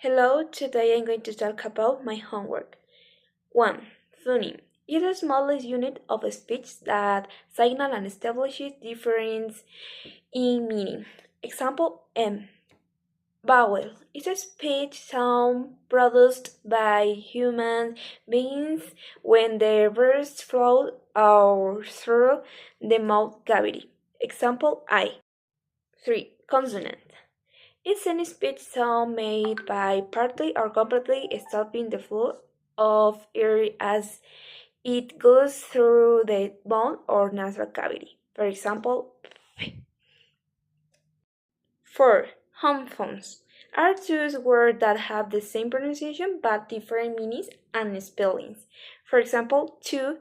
Hello, today I'm going to talk about my homework. 1. Phoneme is the smallest unit of speech that signal and establishes difference in meaning. Example M. Vowel is a speech sound produced by human beings when their words flow out through the mouth cavity. Example I. 3. Consonant. It's any speech sound made by partly or completely stopping the flow of air as it goes through the mouth or nasal cavity. For example, 4. Homophones are two words that have the same pronunciation but different meanings and spellings. For example, two.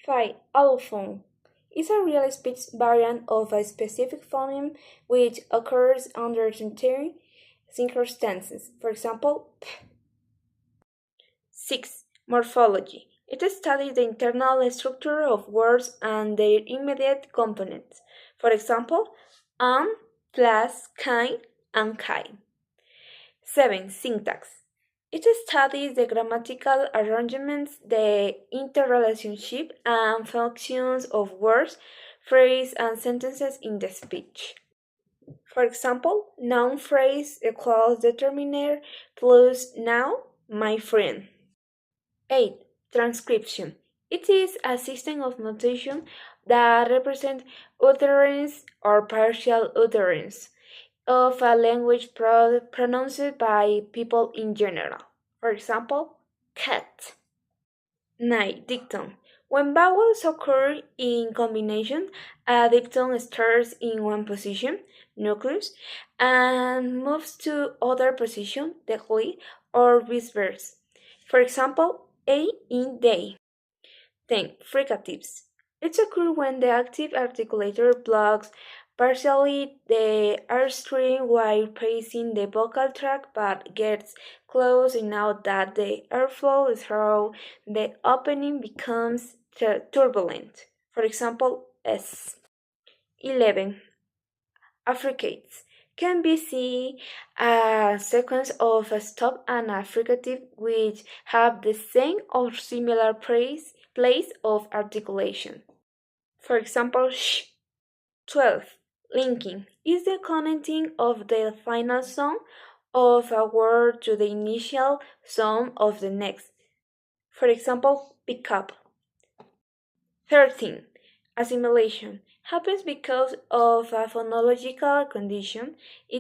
5. Allophone is a real speech variant of a specific phoneme which occurs under certain circumstances. For example, p. 6. Morphology. It studies the internal structure of words and their immediate components. For example, plus kind and kind. 7. Syntax. It studies the grammatical arrangements, the interrelationship, and functions of words, phrases, and sentences in the speech. For example, noun phrase equals determiner plus noun, my friend. 8. Transcription. It is a system of notation that represents utterance or partial utterance of a language pronounced by people in general. For example, cat. 9. Diphthong. When vowels occur in combination, a diphthong starts in one position, nucleus, and moves to other position, decli, or vice versa. For example, a in day. 10. Fricatives. It occurs when the active articulator blocks partially the R string while passing the vocal tract but gets close enough that the airflow through the opening becomes turbulent. For example, S. 11. Affricates can be seen a sequence of a stop and a fricative which have the same or similar place of articulation. For example, sh. 12. Linking is the connecting of the final sound of a word to the initial sound of the next. For example, pick up. 13. Assimilation happens because of a phonological condition. It